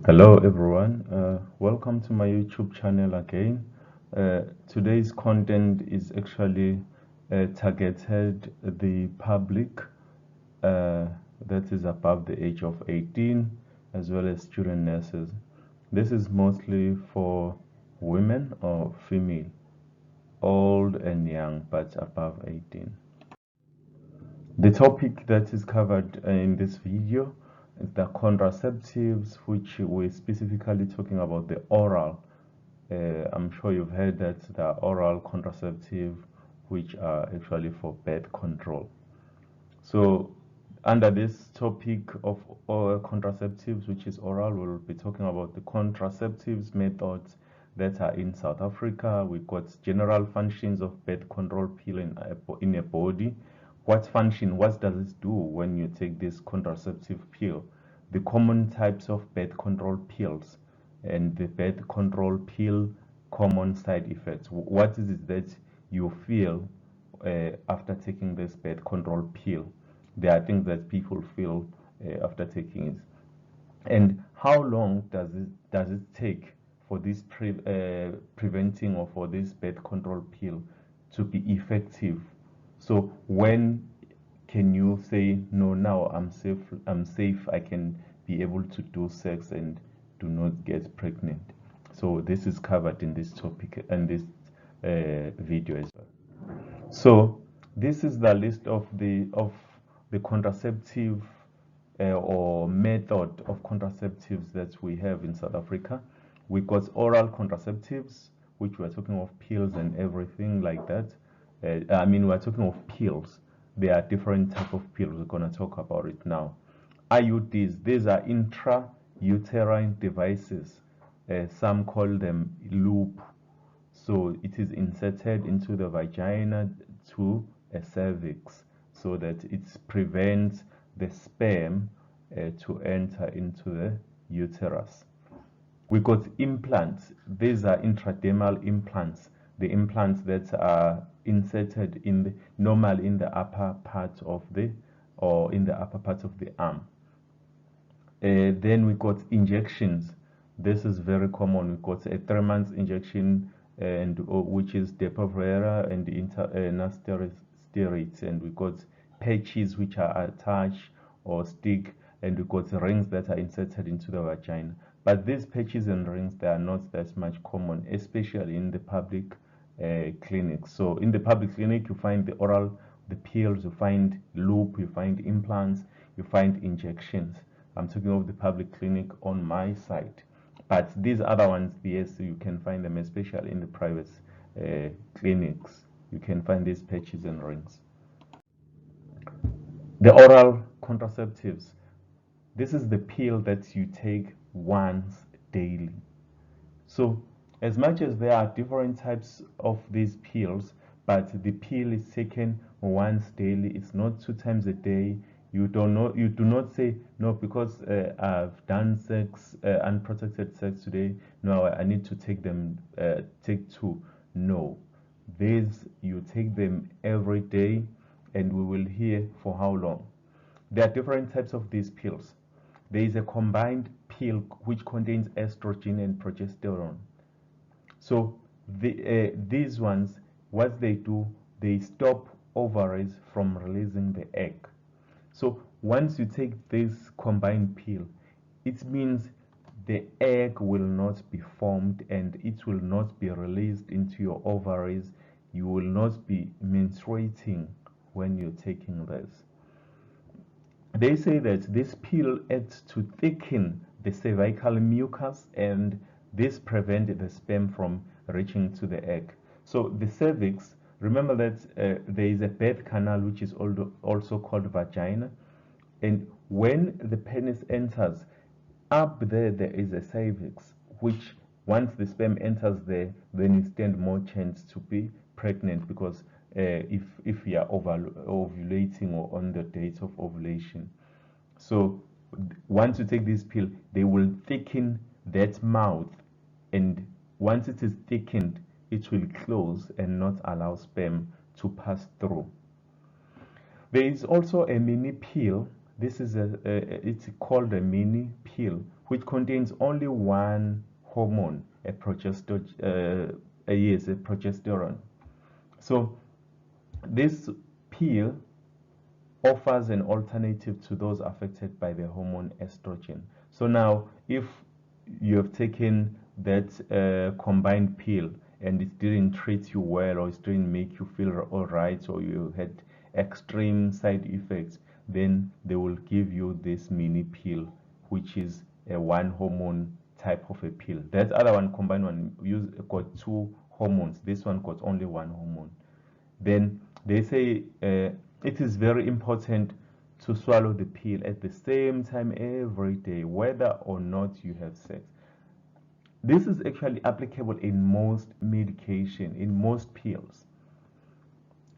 Hello everyone, welcome to my YouTube channel again. Today's content is actually targeted the public that is above the age of 18 as well as student nurses. This is mostly for women or female, old and young but above 18. The topic that is covered in this video is the contraceptives, which we're specifically talking about the oral. I'm sure you've heard that the oral contraceptive, which are actually for birth control. So, under this topic of oral contraceptives, which is oral, we'll be talking about the contraceptives methods that are in South Africa. We've got general functions of birth control pill in a body. What does it do when you take this contraceptive pill? The common types of birth control pills and the birth control pill common side effects. What is it that you feel after taking this birth control pill? There are things that people feel after taking it. And how long does it take for this preventing or for this birth control pill to be effective? So when can you say no? Now I'm safe. I can be able to do sex and do not get pregnant. So this is covered in this topic and this video as well. So this is the list of the contraceptive or method of contraceptives that we have in South Africa. We got oral contraceptives, which we're talking of pills and everything like that. We're talking of pills. There are different type of pills. We're gonna talk about it now. IUDs. These are intrauterine devices. Some call them loop. So it is inserted into the vagina to a cervix so that it prevents the sperm to enter into the uterus. We got implants. These are intradermal implants. The implants that are inserted normally in the upper part of the arm. Then we got injections. This is very common. We got a 3 months injection, and which is Depo-Provera and steroids, and we got patches which are attached or stick, and we got rings that are inserted into the vagina. But these patches and rings, they are not that much common, especially in the public clinics. So in the public clinic, you find the pills, you find loop, you find implants, you find injections. I'm talking of the public clinic on my side. But these other ones, yes, you can find them, especially in the private clinics. You can find these patches and rings. The oral contraceptives. This is the pill that you take once daily. So, as much as there are different types of these pills, but the pill is taken once daily. It's not 2 times a day. You don't know. You do not say no because I've done sex, unprotected sex today. No, I need to take them. Take two. No, these you take them every day, and we will hear for how long. There are different types of these pills. There is a combined pill which contains estrogen and progesterone. So these ones, what they do, they stop ovaries from releasing the egg. So once you take this combined pill, it means the egg will not be formed and it will not be released into your ovaries. You will not be menstruating when you're taking this. They say that this pill aids to thicken the cervical mucus and this prevents the sperm from reaching to the egg. So the cervix, remember that there is a birth canal which is also called vagina, and when the penis enters, up there is a cervix, which once the sperm enters there, then you stand more chance to be pregnant because if you are ovulating or on the date of ovulation. So once you take this pill, they will thicken that mouth, and once it is thickened, it will close and not allow sperm to pass through. There is also a mini pill This is it's called a mini pill, which contains only one hormone, a yes, a progesterone. So this pill offers an alternative to those affected by the hormone estrogen. So now, if you have taken that combined pill and it didn't treat you well, or it didn't make you feel all right, or you had extreme side effects, then they will give you this mini pill, which is a one hormone type of a pill. That other one, combined one, got two hormones. This one got only one hormone. Then they say it is very important to swallow the pill at the same time every day, whether or not you have sex. This is actually applicable in most medication, in most pills.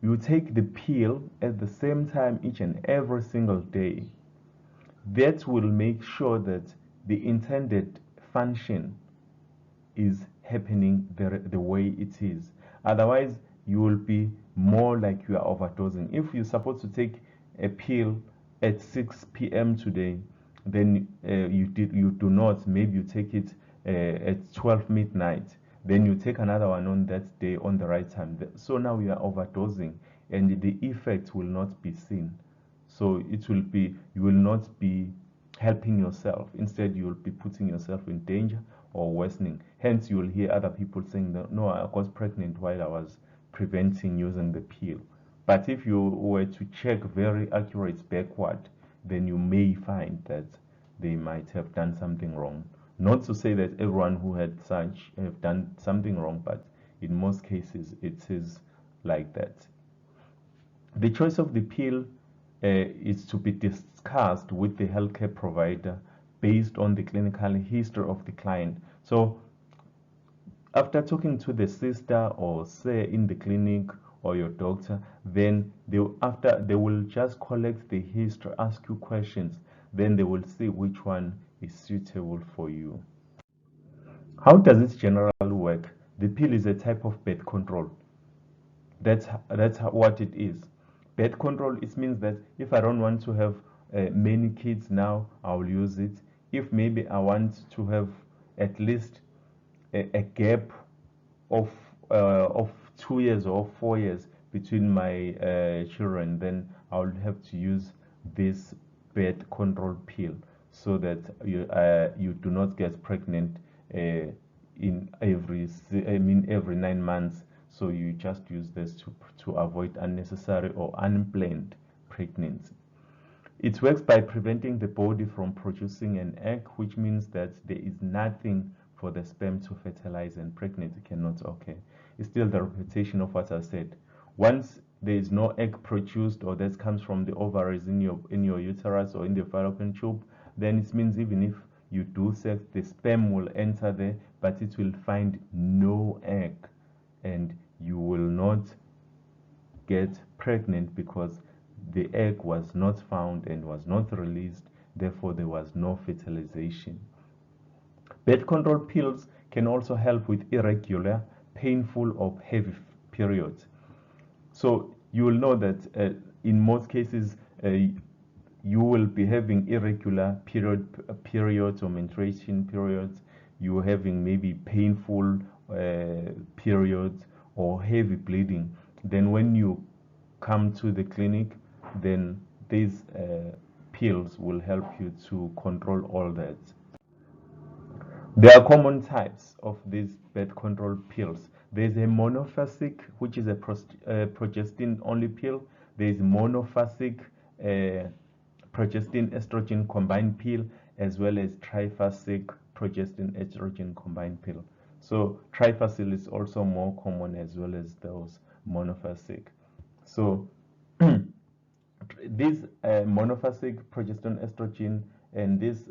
You take the pill at the same time each and every single day. That will make sure that the intended function is happening the way it is. Otherwise, you will be more like you are overdosing. If you're supposed to take a pill at 6 p.m. today, then you do not. Maybe you take it at 12 midnight. Then you take another one on that day on the right time. So now you are overdosing, and the effect will not be seen. So it will be, you will not be helping yourself. Instead, you will be putting yourself in danger or worsening. Hence, you will hear other people saying that, no, I got pregnant while I was preventing using the pill. But if you were to check very accurate backward, then you may find that they might have done something wrong. Not to say that everyone who had such have done something wrong, but in most cases it is like that. The choice of the pill is to be discussed with the healthcare provider based on the clinical history of the client. So after talking to the sister, or say in the clinic, or your doctor, then they will just collect the history, ask you questions, then they will see which one is suitable for you. How does it generally work? The pill is a type of birth control. That's what it is. Birth control, it means that if I don't want to have many kids now, I will use it. If maybe I want to have at least a gap of 2 years or 4 years between my children, then I will have to use this birth control pill, so that you do not get pregnant in every 9 months. So you just use this to avoid unnecessary or unplanned pregnancy. It works by preventing the body from producing an egg, which means that there is nothing for the sperm to fertilize and pregnancy cannot occur. It's still the repetition of what I said. Once there is no egg produced, or that comes from the ovaries in your uterus or in the fallopian tube, then it means even if you do sex, the sperm will enter there, but it will find no egg, and you will not get pregnant because the egg was not found and was not released. Therefore, there was no fertilization. Birth control pills can also help with irregular, painful, or heavy periods. So you will know that in most cases, you will be having irregular periods or menstruation periods. You're having maybe painful periods or heavy bleeding. Then when you come to the clinic, then these pills will help you to control all that. There are common types of these birth control pills. There's a monophasic, which is a progestin-only pill. There's monophasic progestin estrogen combined pill, as well as triphasic progestin estrogen combined pill. So triphasic is also more common, as well as those monophasic. So this monophasic progestin estrogen and this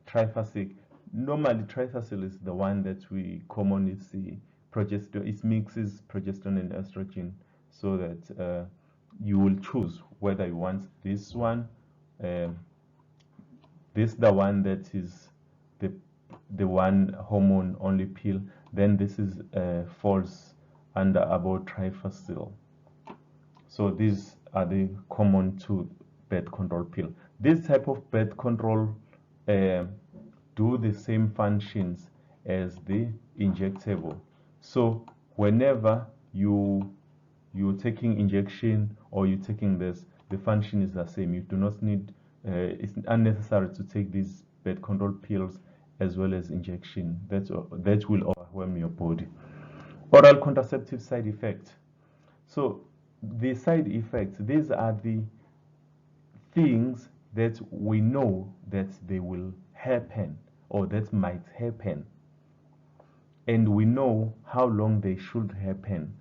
triphasic, normally triphasic is the one that we commonly see. Progesterone, it mixes progesterone and estrogen, so that you will choose whether you want this one, this the one that is the one hormone only pill, then this is falls under about triphasic. So these are the common two birth control pill. This type of birth control do the same functions as the injectable. So whenever you're taking injection or you're taking this, the function is the same. You do not need, it's unnecessary to take these birth control pills as well as injection. That will overwhelm your body. Oral contraceptive side effects. So the side effects, these are the things that we know that they will happen or that might happen, and we know how long they should happen.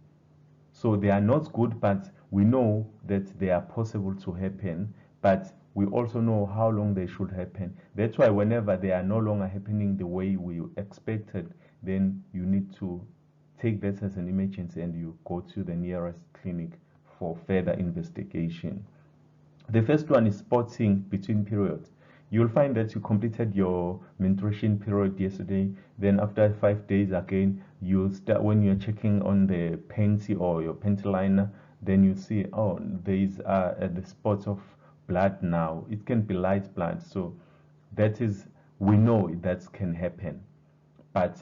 So they are not good, but we know that they are possible to happen, but we also know how long they should happen. That's why whenever they are no longer happening the way we expected, then you need to take that as an emergency and you go to the nearest clinic for further investigation. The first one is spotting between periods. You'll find that you completed your menstruation period yesterday, then after 5 days again, you'll start, when you're checking on the panty or your panty liner, then you see, oh, there is the spots of blood now. It can be light blood. So that is, we know that can happen, but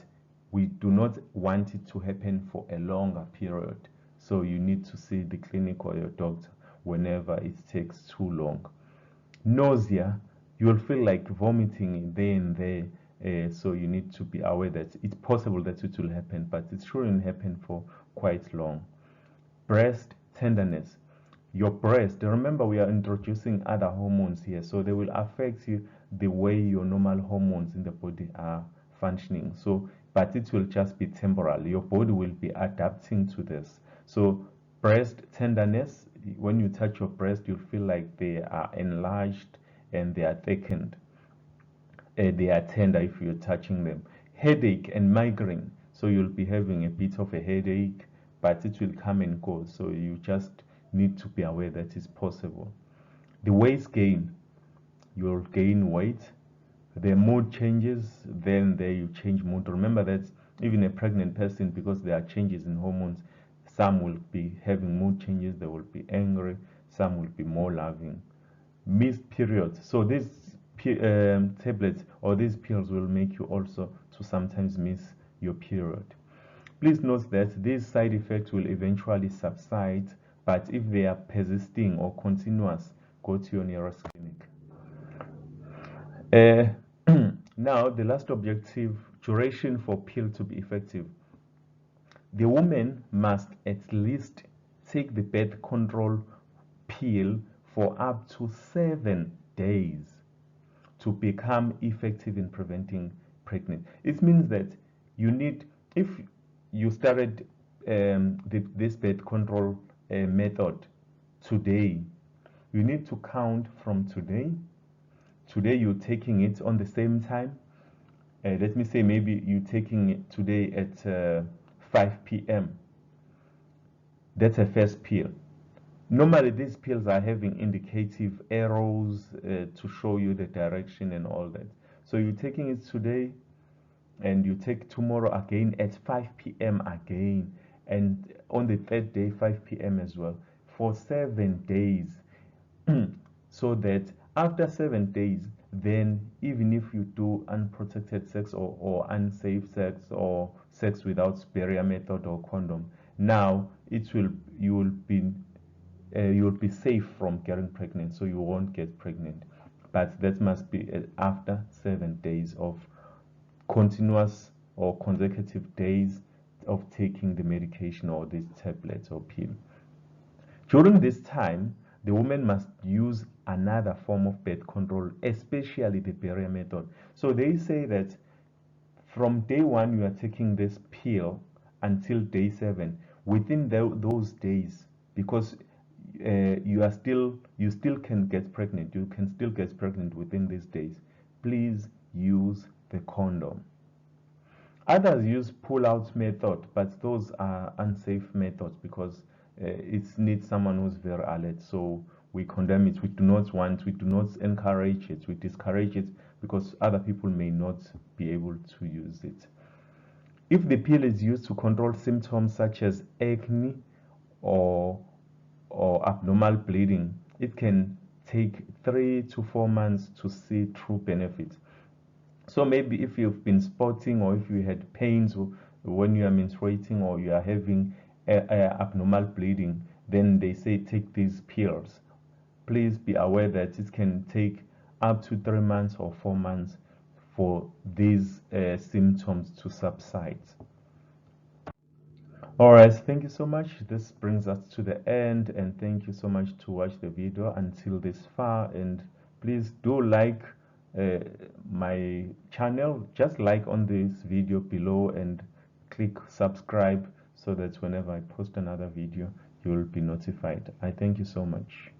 we do not want it to happen for a longer period. So you need to see the clinic or your doctor whenever it takes too long. Nausea, you'll feel like vomiting there and there. So you need to be aware that it's possible that it will happen, but it shouldn't happen for quite long. Breast tenderness. Your breast, remember we are introducing other hormones here, so they will affect you the way your normal hormones in the body are functioning. So, but it will just be temporal. Your body will be adapting to this. So breast tenderness, when you touch your breast, you feel like they are enlarged and they are thickened. They are tender if you're touching them. Headache and migraine. So you'll be having a bit of a headache, but it will come and go. So you just need to be aware that it's possible. The weight gain, you'll gain weight. The mood changes, then there you change mood. Remember that even a pregnant person, because there are changes in hormones, some will be having mood changes, they will be angry, some will be more loving. Missed periods. So these tablets or these pills will make you also to sometimes miss your period. Please note that these side effects will eventually subside, but if they are persisting or continuous, go to your nearest clinic. Now, the last objective, duration for pill to be effective. The woman must at least take the birth control pill for up to 7 days to become effective in preventing pregnancy. It means that you need, if you started this birth control method today, you need to count from today. Today you're taking it on the same time. Let me say maybe you're taking it today at 5 p.m. That's a first pill. Normally these pills are having indicative arrows to show you the direction and all that. So you're taking it today and you take tomorrow again at 5 p.m. again, and on the third day 5 p.m. as well for 7 days. So that after 7 days, then even if you do unprotected sex or unsafe sex or sex without barrier method or condom, now you will be safe from getting pregnant, so you won't get pregnant. But that must be after 7 days of continuous or consecutive days of taking the medication or these tablets or pill. During this time, the woman must use another form of birth control, especially the barrier method. So they say that from day 1 you are taking this pill until day 7. Within those days, because you still can get pregnant. You can still get pregnant within these days. Please use the condom. Others use pull-out method, but those are unsafe methods because it needs someone who's very alert. So we condemn it. We do not encourage it. We discourage it because other people may not be able to use it. If the pill is used to control symptoms such as acne or abnormal bleeding, it can take 3 to 4 months to see true benefits. So maybe if you've been spotting, or if you had pains when you are menstruating, or you are having abnormal bleeding, then they say take these pills. Please be aware that it can take up to 3 months or 4 months for these symptoms to subside. All right, thank you so much. This brings us to the end, and thank you so much to watch the video until this far. And please do like my channel. Just like on this video below and click subscribe so that whenever I post another video, you will be notified. I thank you so much.